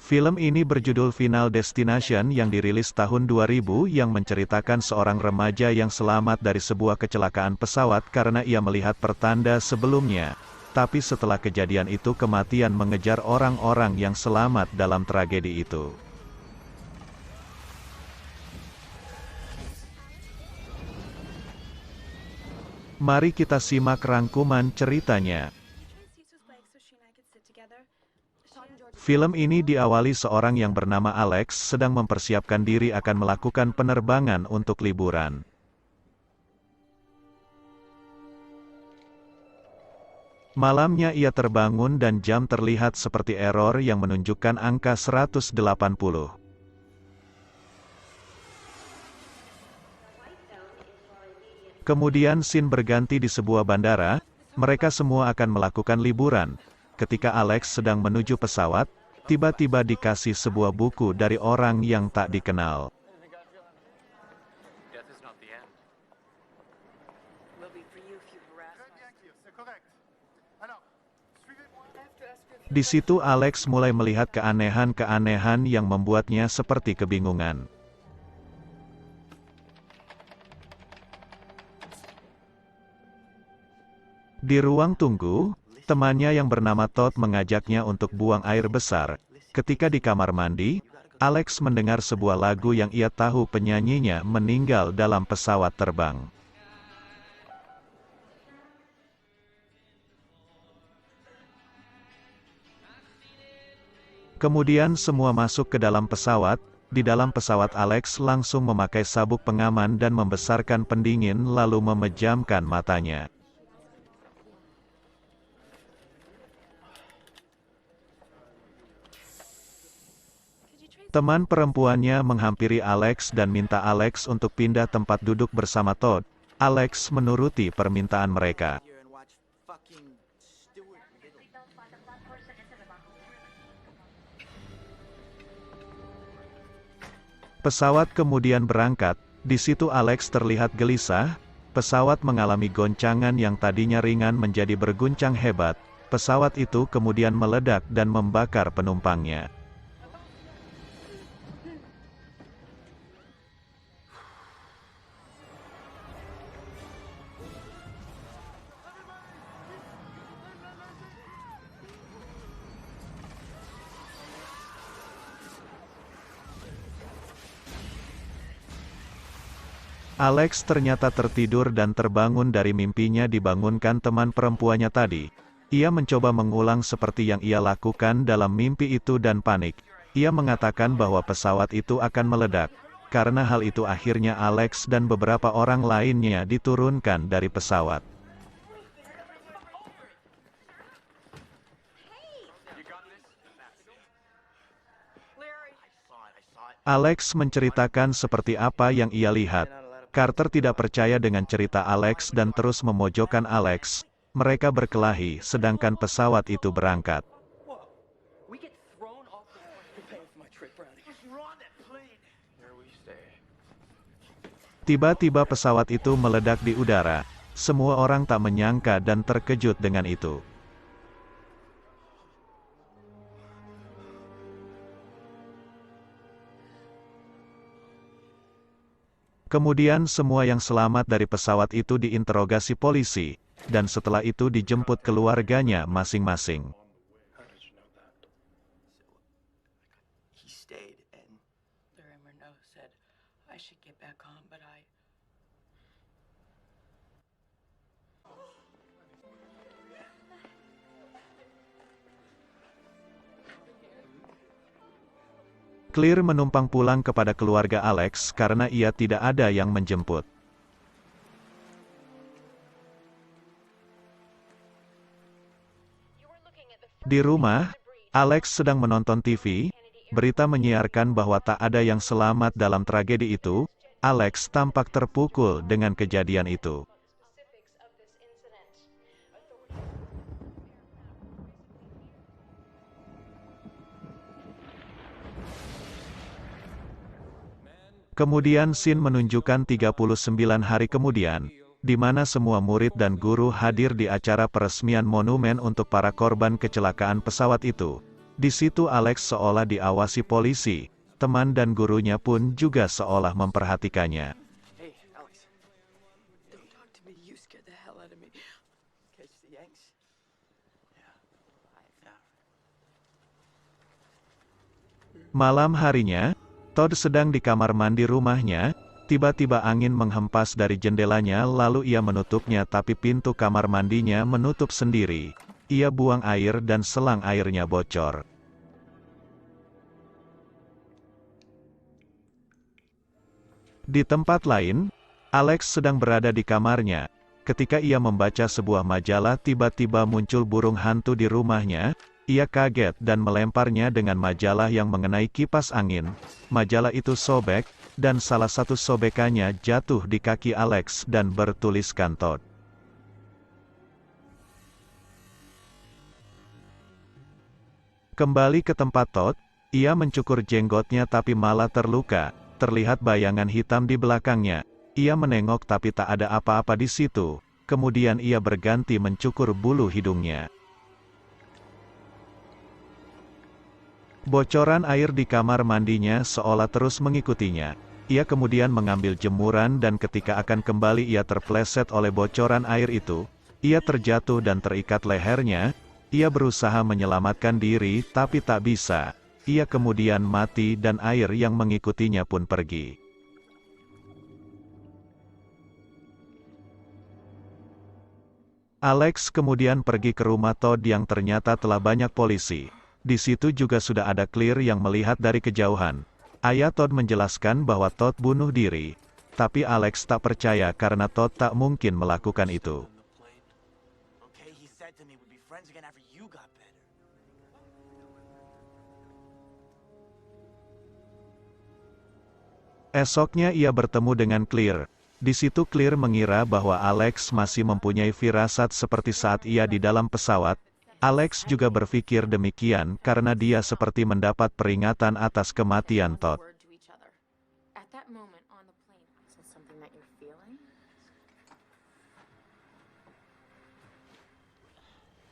Film ini berjudul Final Destination yang dirilis tahun 2000 yang menceritakan seorang remaja yang selamat dari sebuah kecelakaan pesawat karena ia melihat pertanda sebelumnya. Tapi setelah kejadian itu kematian mengejar orang-orang yang selamat dalam tragedi itu. Mari kita simak rangkuman ceritanya. Film ini diawali seorang yang bernama Alex sedang mempersiapkan diri akan melakukan penerbangan untuk liburan. Malamnya ia terbangun dan jam terlihat seperti error yang menunjukkan angka 180. Kemudian scene berganti di sebuah bandara, mereka semua akan melakukan liburan. Ketika Alex sedang menuju pesawat, tiba-tiba dikasih sebuah buku dari orang yang tak dikenal. Di situ Alex mulai melihat keanehan-keanehan yang membuatnya seperti kebingungan. Di ruang tunggu, temannya yang bernama Todd mengajaknya untuk buang air besar. Ketika di kamar mandi, Alex mendengar sebuah lagu yang ia tahu penyanyinya meninggal dalam pesawat terbang. Kemudian semua masuk ke dalam pesawat. Di dalam pesawat Alex langsung memakai sabuk pengaman dan membesarkan pendingin lalu memejamkan matanya. Teman perempuannya menghampiri Alex dan minta Alex untuk pindah tempat duduk bersama Todd. Alex menuruti permintaan mereka. Pesawat kemudian berangkat. Di situ Alex terlihat gelisah. Pesawat mengalami goncangan yang tadinya ringan menjadi berguncang hebat. Pesawat itu kemudian meledak dan membakar penumpangnya. Alex ternyata tertidur dan terbangun dari mimpinya dibangunkan teman perempuannya tadi. Ia mencoba mengulang seperti yang ia lakukan dalam mimpi itu dan panik. Ia mengatakan bahwa pesawat itu akan meledak. Karena hal itu akhirnya Alex dan beberapa orang lainnya diturunkan dari pesawat. Alex menceritakan seperti apa yang ia lihat. Carter tidak percaya dengan cerita Alex dan terus memojokkan Alex. Mereka berkelahi sedangkan pesawat itu berangkat. Tiba-tiba pesawat itu meledak di udara. Semua orang tak menyangka dan terkejut dengan itu. Kemudian semua yang selamat dari pesawat itu diinterogasi polisi, dan setelah itu dijemput keluarganya masing-masing. Claire menumpang pulang kepada keluarga Alex karena ia tidak ada yang menjemput. Di rumah, Alex sedang menonton TV. Berita menyiarkan bahwa tak ada yang selamat dalam tragedi itu. Alex tampak terpukul dengan kejadian itu. Kemudian scene menunjukkan 39 hari kemudian, di mana semua murid dan guru hadir di acara peresmian monumen untuk para korban kecelakaan pesawat itu. Di situ Alex seolah diawasi polisi, teman dan gurunya pun juga seolah memperhatikannya. Hey, Alex. Don't talk to me. You scared the hell out of me. Catch the Yanks? Yeah. Malam harinya, Todd sedang di kamar mandi rumahnya, tiba-tiba angin menghempas dari jendelanya lalu ia menutupnya tapi pintu kamar mandinya menutup sendiri. Ia buang air dan selang airnya bocor. Di tempat lain, Alex sedang berada di kamarnya. Ketika ia membaca sebuah majalah tiba-tiba muncul burung hantu di rumahnya. Ia kaget dan melemparnya dengan majalah yang mengenai kipas angin. Majalah itu sobek, dan salah satu sobekannya jatuh di kaki Alex dan bertuliskan Todd. Kembali ke tempat Todd, ia mencukur jenggotnya tapi malah terluka. Terlihat bayangan hitam di belakangnya. Ia menengok tapi tak ada apa-apa di situ. Kemudian ia berganti mencukur bulu hidungnya. Bocoran air di kamar mandinya seolah terus mengikutinya. Ia kemudian mengambil jemuran dan ketika akan kembali ia terpleset oleh bocoran air itu. Ia terjatuh dan terikat lehernya. Ia berusaha menyelamatkan diri tapi tak bisa. Ia kemudian mati dan air yang mengikutinya pun pergi. Alex kemudian pergi ke rumah Todd yang ternyata telah banyak polisi. Di situ juga sudah ada Claire yang melihat dari kejauhan. Ayah Todd menjelaskan bahwa Todd bunuh diri. Tapi Alex tak percaya karena Todd tak mungkin melakukan itu. Esoknya ia bertemu dengan Claire. Di situ Claire mengira bahwa Alex masih mempunyai firasat seperti saat ia di dalam pesawat. Alex juga berpikir demikian karena dia seperti mendapat peringatan atas kematian Todd.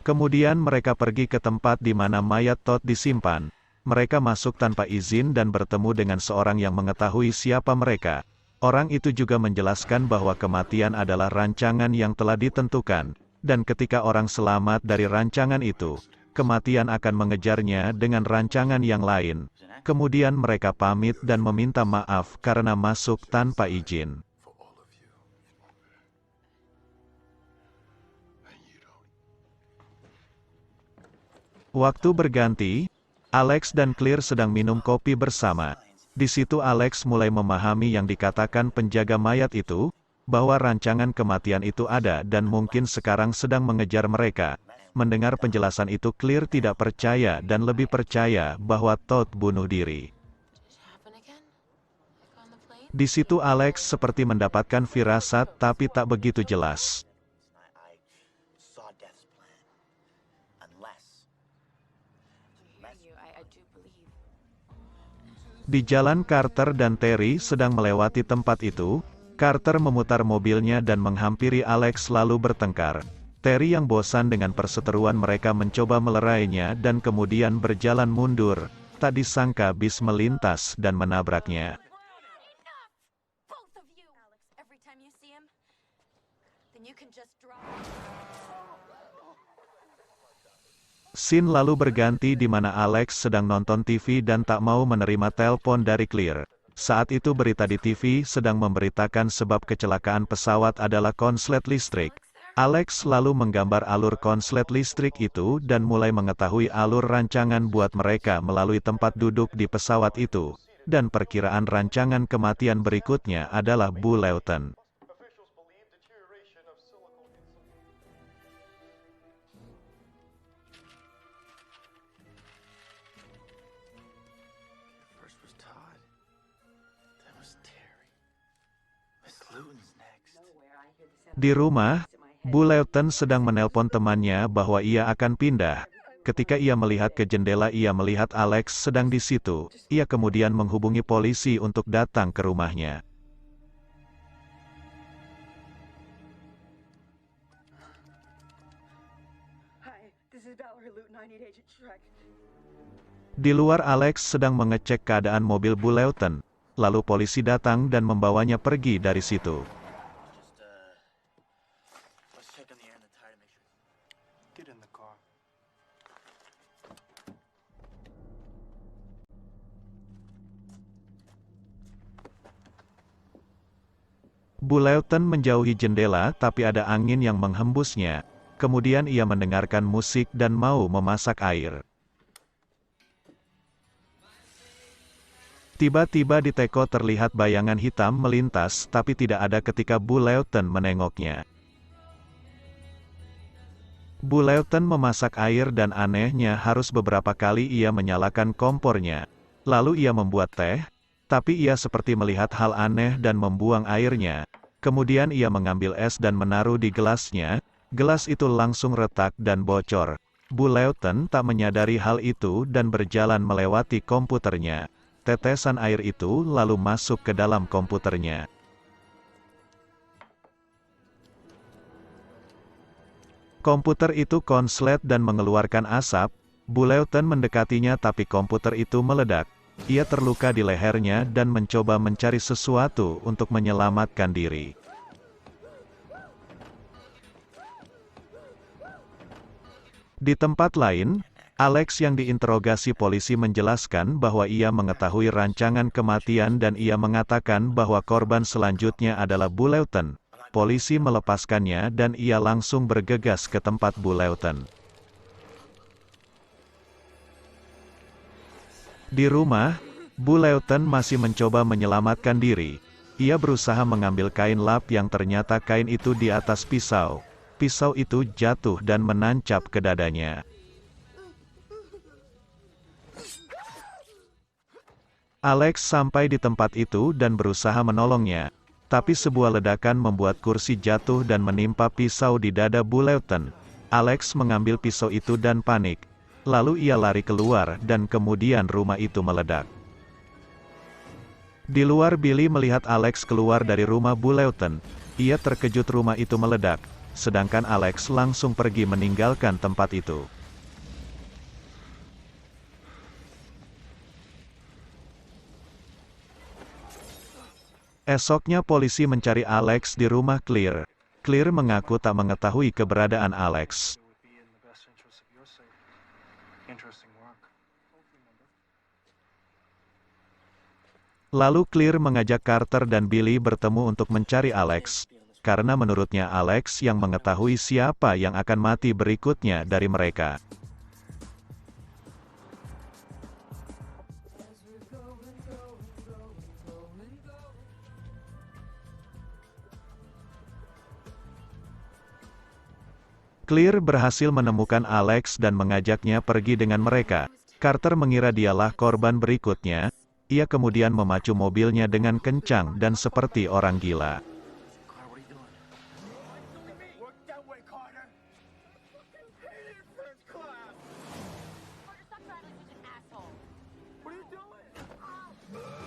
Kemudian mereka pergi ke tempat di mana mayat Todd disimpan. Mereka masuk tanpa izin dan bertemu dengan seorang yang mengetahui siapa mereka. Orang itu juga menjelaskan bahwa kematian adalah rancangan yang telah ditentukan. Dan ketika orang selamat dari rancangan itu, kematian akan mengejarnya dengan rancangan yang lain. Kemudian mereka pamit dan meminta maaf karena masuk tanpa izin. Waktu berganti, Alex dan Claire sedang minum kopi bersama. Di situ Alex mulai memahami yang dikatakan penjaga mayat itu, bahwa rancangan kematian itu ada dan mungkin sekarang sedang mengejar mereka. Mendengar penjelasan itu Claire tidak percaya dan lebih percaya bahwa Todd bunuh diri. Di situ Alex seperti mendapatkan firasat tapi tak begitu jelas. Di jalan Carter dan Terry sedang melewati tempat itu. Carter memutar mobilnya dan menghampiri Alex lalu bertengkar. Terry yang bosan dengan perseteruan mereka mencoba melerainya dan kemudian berjalan mundur. Tak disangka bis melintas dan menabraknya. Scene lalu berganti di mana Alex sedang nonton TV dan tak mau menerima telepon dari Claire. Saat itu berita di TV sedang memberitakan sebab kecelakaan pesawat adalah konslet listrik. Alex lalu menggambar alur konslet listrik itu dan mulai mengetahui alur rancangan buat mereka melalui tempat duduk di pesawat itu. Dan perkiraan rancangan kematian berikutnya adalah Bu Lewton. Di rumah, Bu Lewton sedang menelpon temannya bahwa ia akan pindah. Ketika ia melihat ke jendela ia melihat Alex sedang di situ. Ia kemudian menghubungi polisi untuk datang ke rumahnya. Hi, this is Valerie Luton. I need Agent Shrek. Di luar Alex sedang mengecek keadaan mobil Bu Lewton, lalu polisi datang dan membawanya pergi dari situ. Let's check on the air and the tire to make sure. Get in the car. Bu Lewton menjauhi jendela tapi ada angin yang menghembusnya. Kemudian ia mendengarkan musik dan mau memasak air. Tiba-tiba di teko terlihat bayangan hitam melintas tapi tidak ada ketika Bu Lewton menengoknya. Bu Lewton memasak air dan anehnya harus beberapa kali ia menyalakan kompornya. Lalu ia membuat teh, tapi ia seperti melihat hal aneh dan membuang airnya. Kemudian ia mengambil es dan menaruh di gelasnya, gelas itu langsung retak dan bocor. Bu Lewton tak menyadari hal itu dan berjalan melewati komputernya. Tetesan air itu lalu masuk ke dalam komputernya. Komputer itu konslet dan mengeluarkan asap. Bu Lewton mendekatinya tapi komputer itu meledak. Ia terluka di lehernya dan mencoba mencari sesuatu untuk menyelamatkan diri. Di tempat lain, Alex yang diinterogasi polisi menjelaskan bahwa ia mengetahui rancangan kematian dan ia mengatakan bahwa korban selanjutnya adalah Bu Lewton. Polisi melepaskannya dan ia langsung bergegas ke tempat Bu Lewton. Di rumah, Bu Lewton masih mencoba menyelamatkan diri. Ia berusaha mengambil kain lap yang ternyata kain itu di atas pisau. Pisau itu jatuh dan menancap ke dadanya. Alex sampai di tempat itu dan berusaha menolongnya. Tapi sebuah ledakan membuat kursi jatuh dan menimpa pisau di dada Bu Lewton. Alex mengambil pisau itu dan panik. Lalu ia lari keluar dan kemudian rumah itu meledak. Di luar Billy melihat Alex keluar dari rumah Bu Lewton. Ia terkejut rumah itu meledak, sedangkan Alex langsung pergi meninggalkan tempat itu. Esoknya polisi mencari Alex di rumah Claire. Claire mengaku tak mengetahui keberadaan Alex. It would be in the best interest of your safety. Interesting work. Lalu Claire mengajak Carter dan Billy bertemu untuk mencari Alex. Karena menurutnya Alex yang mengetahui siapa yang akan mati berikutnya dari mereka. Claire berhasil menemukan Alex dan mengajaknya pergi dengan mereka. Carter mengira dialah korban berikutnya. Ia kemudian memacu mobilnya dengan kencang dan seperti orang gila. Carter, what are you doing? Work that way, Carter. What are you doing?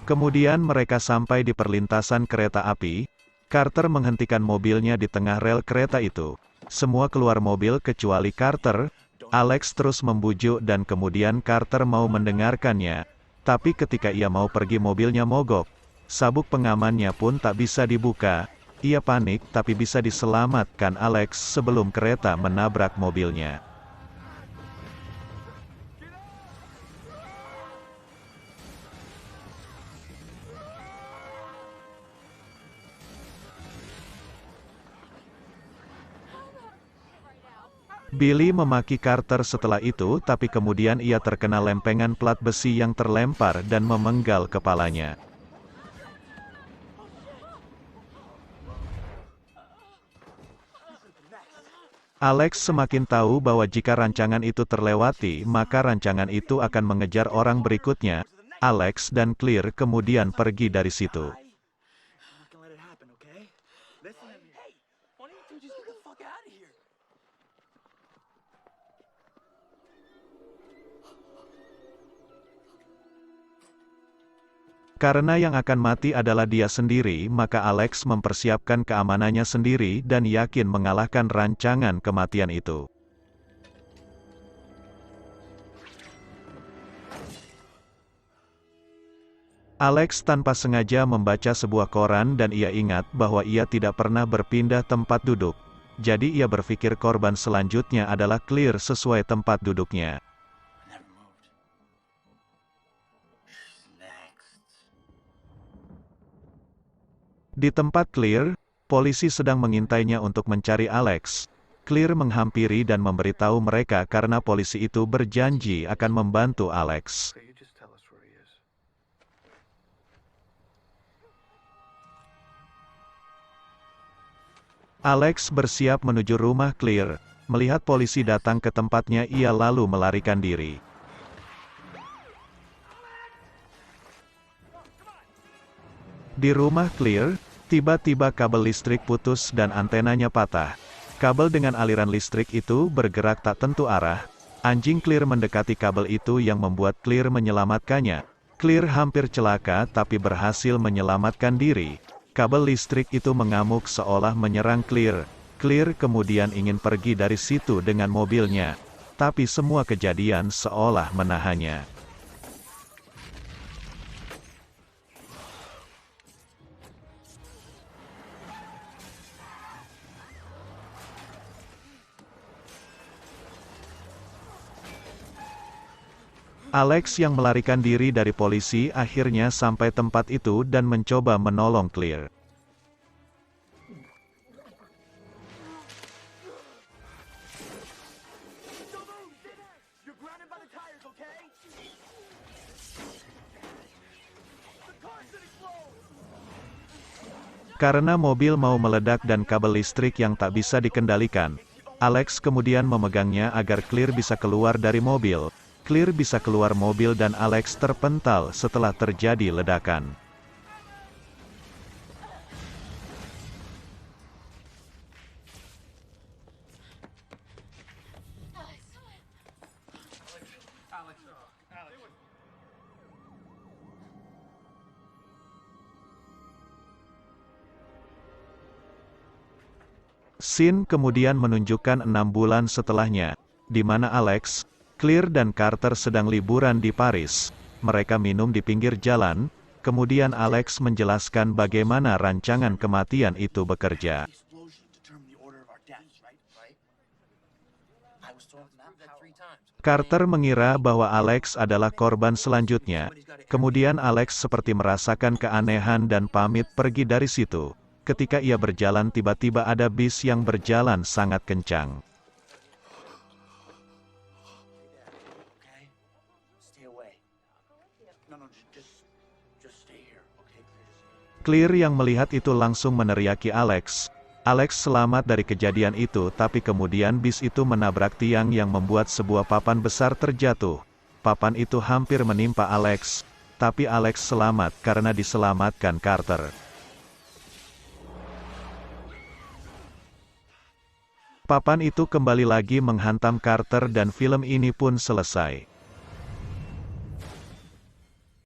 Kemudian mereka sampai di perlintasan kereta api. Carter menghentikan mobilnya di tengah rel kereta itu. Semua keluar mobil kecuali Carter. Alex terus membujuk dan kemudian Carter mau mendengarkannya. Tapi ketika ia mau pergi mobilnya mogok. Sabuk pengamannya pun tak bisa dibuka. Ia panik tapi bisa diselamatkan Alex sebelum kereta menabrak mobilnya. Billy memaki Carter setelah itu tapi kemudian ia terkena lempengan plat besi yang terlempar dan memenggal kepalanya. Alex semakin tahu bahwa jika rancangan itu terlewati, maka rancangan itu akan mengejar orang berikutnya. Alex dan Claire kemudian pergi dari situ. I'm not gonna let it happen, okay? Listen to me. Hey, why don't you two just get the fuck out of here? Karena yang akan mati adalah dia sendiri, maka Alex mempersiapkan keamanannya sendiri dan yakin mengalahkan rancangan kematian itu. Alex tanpa sengaja membaca sebuah koran dan ia ingat bahwa ia tidak pernah berpindah tempat duduk. Jadi ia berpikir korban selanjutnya adalah Claire sesuai tempat duduknya. I never moved. Next. Di tempat Claire, polisi sedang mengintainya untuk mencari Alex. Claire menghampiri dan memberitahu mereka karena polisi itu berjanji akan membantu Alex. So you just tell us where he is. Alex bersiap menuju rumah Claire. Melihat polisi datang ke tempatnya, ia lalu melarikan diri. Di rumah Claire, tiba-tiba kabel listrik putus dan antenanya patah. Kabel dengan aliran listrik itu bergerak tak tentu arah. Anjing Claire mendekati kabel itu yang membuat Claire menyelamatkannya. Claire hampir celaka tapi berhasil menyelamatkan diri. Kabel listrik itu mengamuk seolah menyerang Claire. Claire kemudian ingin pergi dari situ dengan mobilnya. Tapi semua kejadian seolah menahannya. Alex yang melarikan diri dari polisi akhirnya sampai tempat itu dan mencoba menolong Claire. You're grounded by the tires, okay? The car's gonna explode! Karena mobil mau meledak dan kabel listrik yang tak bisa dikendalikan, Alex kemudian memegangnya agar Claire bisa keluar dari mobil. Claire bisa keluar mobil dan Alex terpental setelah terjadi ledakan. Scene kemudian menunjukkan 6 bulan setelahnya, di mana Alex, Claire dan Carter sedang liburan di Paris. Mereka minum di pinggir jalan, kemudian Alex menjelaskan bagaimana rancangan kematian itu bekerja. The explosion determined the order of our deaths, right? I was told that 3 times. Carter mengira bahwa Alex adalah korban selanjutnya. Kemudian Alex seperti merasakan keanehan dan pamit pergi dari situ. Ketika ia berjalan tiba-tiba ada bis yang berjalan sangat kencang. Okay? Stay away. No, just stay here, okay? Claire yang melihat itu langsung meneriaki Alex. Alex selamat dari kejadian itu tapi kemudian bis itu menabrak tiang yang membuat sebuah papan besar terjatuh. Papan itu hampir menimpa Alex, tapi Alex selamat karena diselamatkan Carter. Papan itu kembali lagi menghantam Carter dan film ini pun selesai.